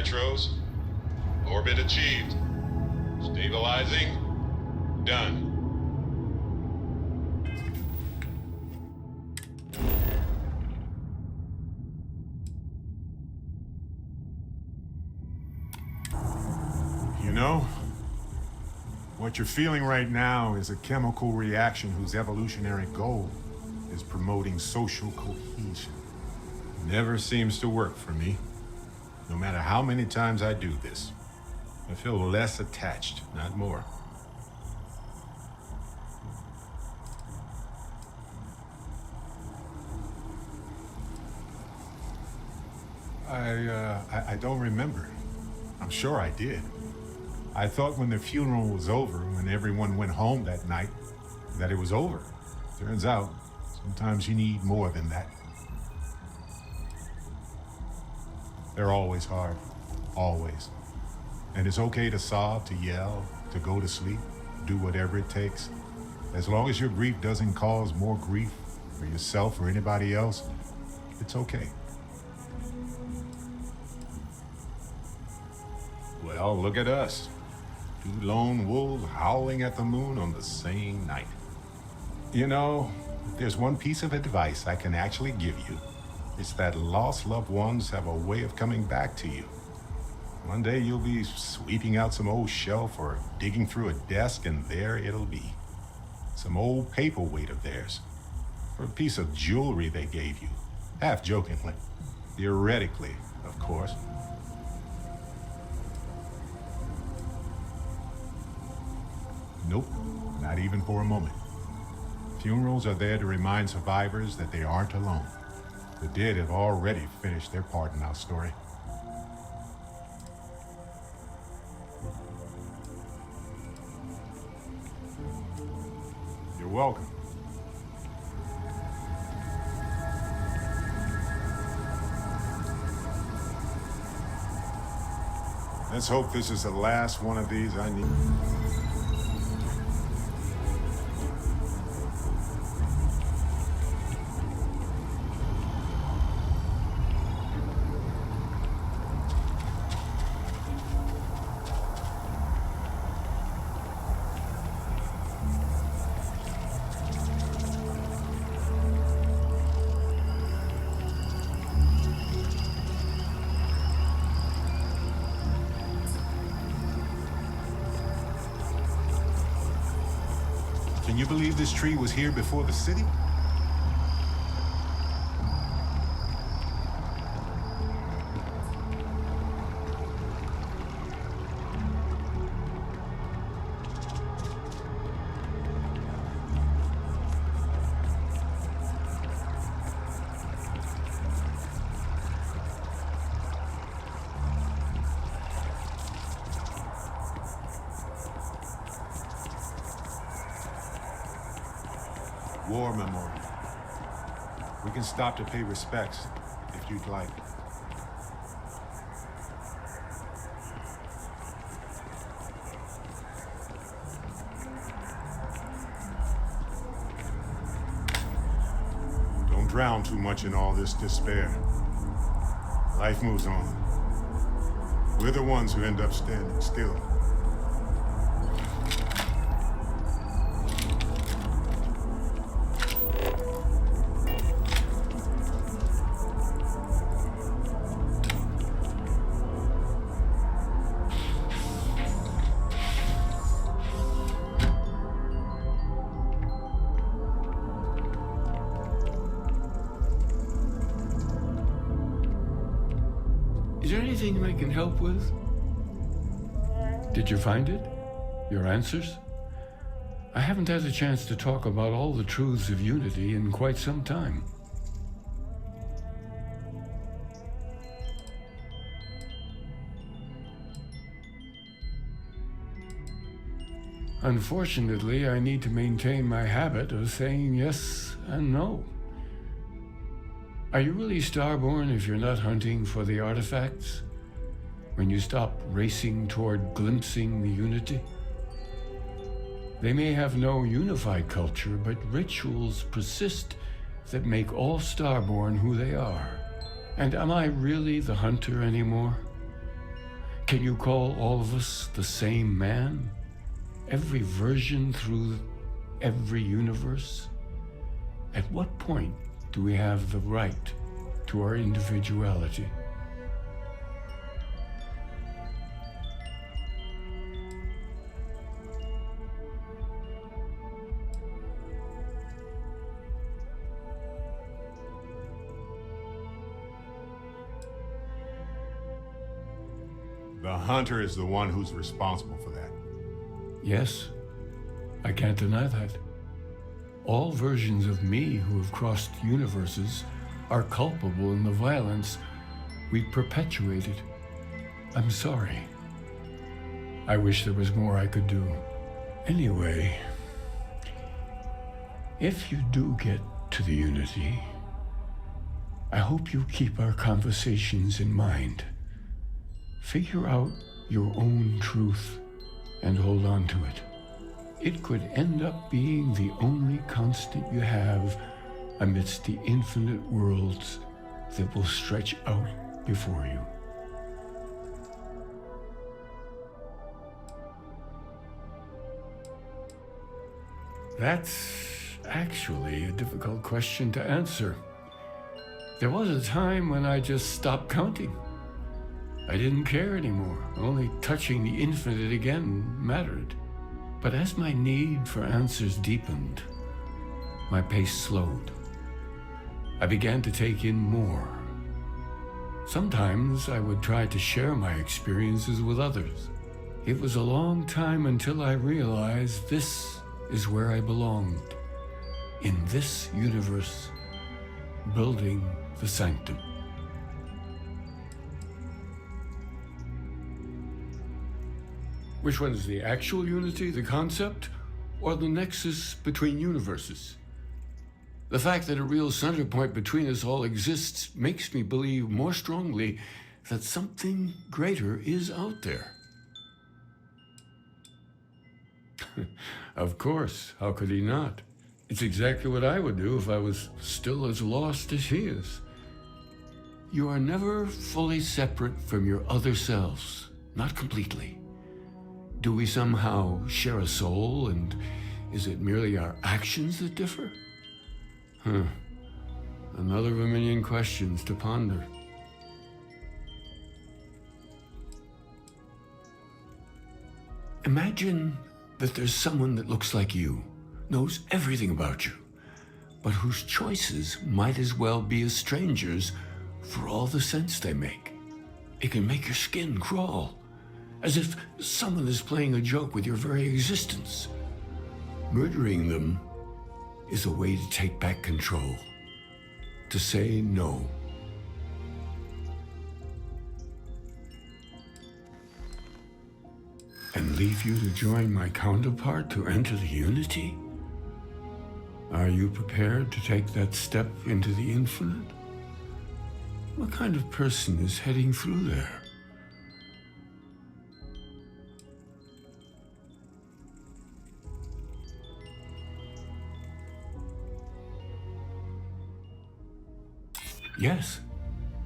nitros. Orbit achieved. Stabilizing. Done. You know, what you're feeling right now is a chemical reaction whose evolutionary goal is promoting social cohesion. Never seems to work for me. No matter how many times I do this, I feel less attached, not more. I don't remember. I'm sure I did. I thought when the funeral was over, when everyone went home that night, that it was over. Turns out, sometimes you need more than that. They're always hard. Always. And it's okay to sob, to yell, to go to sleep, do whatever it takes. As long as your grief doesn't cause more grief for yourself or anybody else, it's okay. Well, look at us. Two lone wolves howling at the moon on the same night. You know, there's one piece of advice I can actually give you. It's that lost loved ones have a way of coming back to you. One day you'll be sweeping out some old shelf or digging through a desk, and there it'll be. Some old paperweight of theirs. Or a piece of jewelry they gave you. Half jokingly. Theoretically, of course. Nope, not even for a moment. Funerals are there to remind survivors that they aren't alone. The dead have already finished their part in our story. You're welcome. Let's hope this is the last one of these I need. Can you believe this tree was here before the city? War memorial. We can stop to pay respects, if you'd like. Don't drown too much in all this despair. Life moves on. We're the ones who end up standing still. Is there anything I can help with? Did you find it? Your answers? I haven't had a chance to talk about all the truths of Unity in quite some time. Unfortunately, I need to maintain my habit of saying yes and no. Are you really Starborn if you're not hunting for the artifacts? When you stop racing toward glimpsing the Unity? They may have no unified culture, but rituals persist that make all Starborn who they are. And am I really the hunter anymore? Can you call all of us the same man? Every version through every universe? At what point do we have the right to our individuality? The hunter is the one who's responsible for that. Yes, I can't deny that. All versions of me who have crossed universes are culpable in the violence we perpetuated. I'm sorry. I wish there was more I could do. Anyway, if you do get to the Unity, I hope you keep our conversations in mind. Figure out your own truth and hold on to it. It could end up being the only constant you have amidst the infinite worlds that will stretch out before you. That's actually a difficult question to answer. There was a time when I just stopped counting. I didn't care anymore. Only touching the infinite again mattered. But as my need for answers deepened, my pace slowed. I began to take in more. Sometimes I would try to share my experiences with others. It was a long time until I realized this is where I belonged. In this universe, building the sanctum. Which one is the actual unity, the concept, or the nexus between universes? The fact that a real center point between us all exists makes me believe more strongly that something greater is out there. Of course, how could he not? It's exactly what I would do if I was still as lost as he is. You are never fully separate from your other selves, not completely. Do we somehow share a soul, and is it merely our actions that differ? Another of a million questions to ponder. Imagine that there's someone that looks like you, knows everything about you, but whose choices might as well be as strangers for all the sense they make. It can make your skin crawl, as if someone is playing a joke with your very existence. Murdering them is a way to take back control, to say no. And leave you to join my counterpart to enter the Unity? Are you prepared to take that step into the infinite? What kind of person is heading through there? Yes,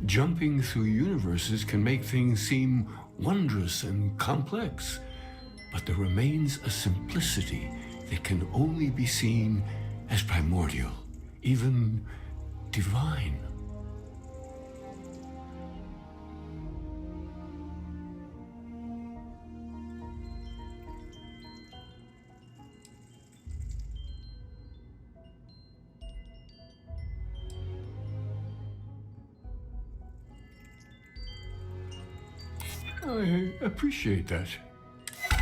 jumping through universes can make things seem wondrous and complex, but there remains a simplicity that can only be seen as primordial, even divine. I appreciate that.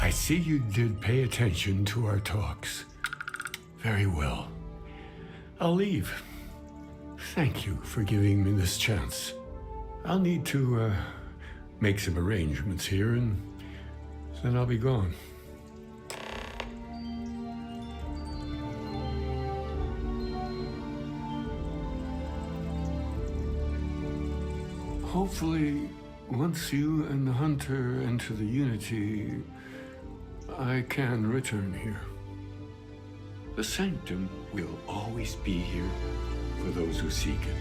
I see you did pay attention to our talks. Very well. I'll leave. Thank you for giving me this chance. I'll need to make some arrangements here, and then I'll be gone. Hopefully, once you and the hunter enter the Unity, I can return here. The sanctum will always be here for those who seek it.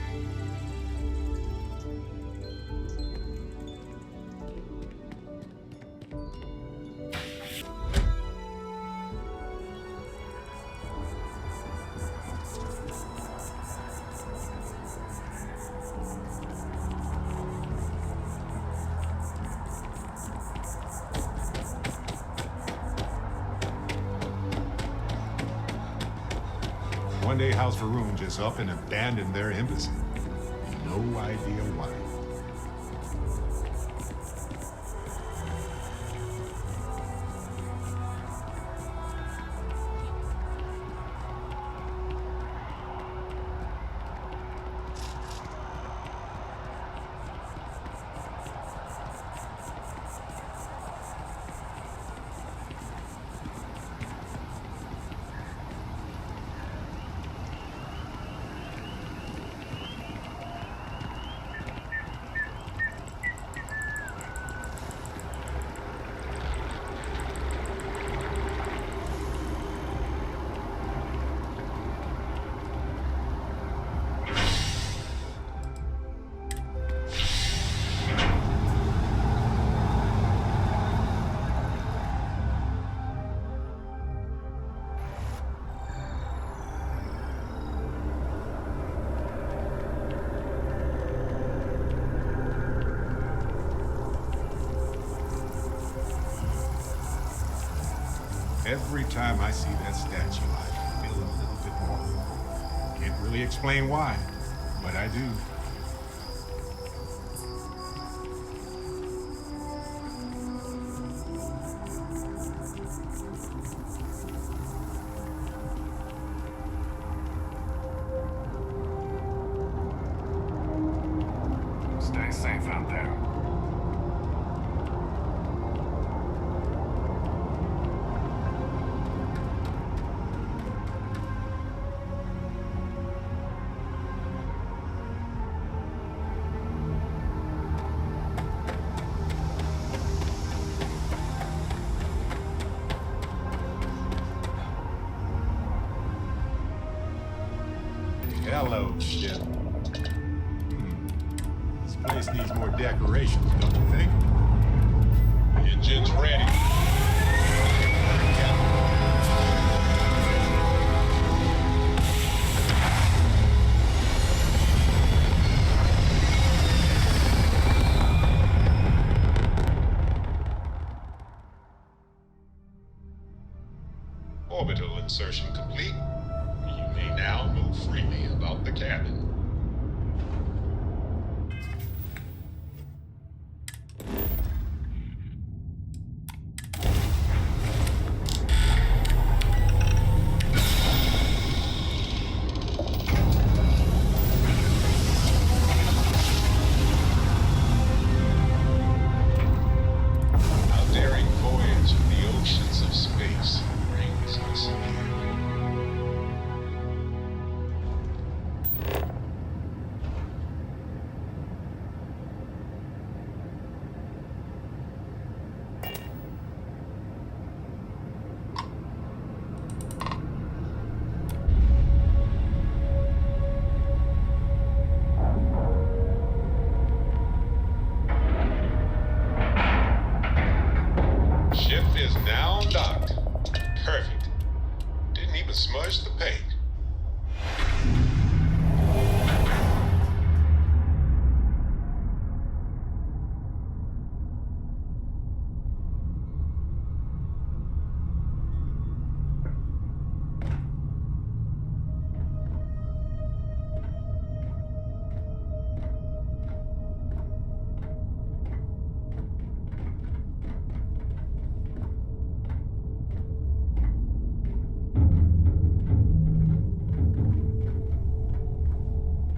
one day House Varun just up and abandoned their embassy. No idea why. Every time I see that statue, I feel a little bit more. Can't really explain why, but I do. Stay safe out there. Hello, ship. This place needs more decorations, don't you think? Engines ready. Orbital insertion complete. You may now move freely about the cabin. A daring voyage in the oceans of space brings us here. Ship is now docked. Perfect. Didn't even smudge the paint.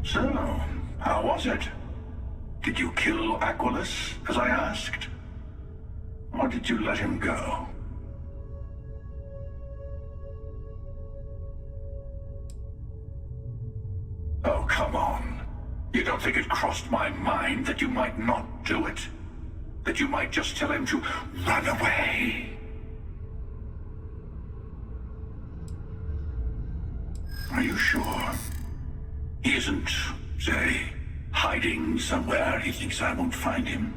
So, how was it? Did you kill Aquilus, as I asked? Or did you let him go? Oh, come on. You don't think it crossed my mind that you might not do it? That you might just tell him to run away? Are you sure? He isn't, say, hiding somewhere he thinks I won't find him?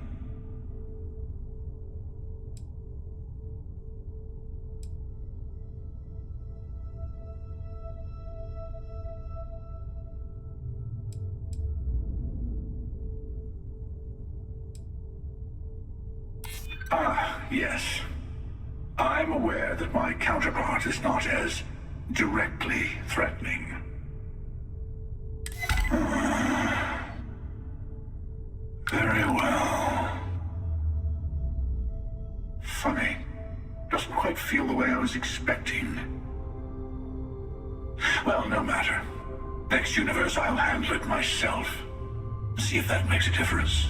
Ah, yes. I'm aware that my counterpart is not as directly threatening. Very well. Funny. Doesn't quite feel the way I was expecting. Well, no matter. Next universe, I'll handle it myself. See if that makes a difference.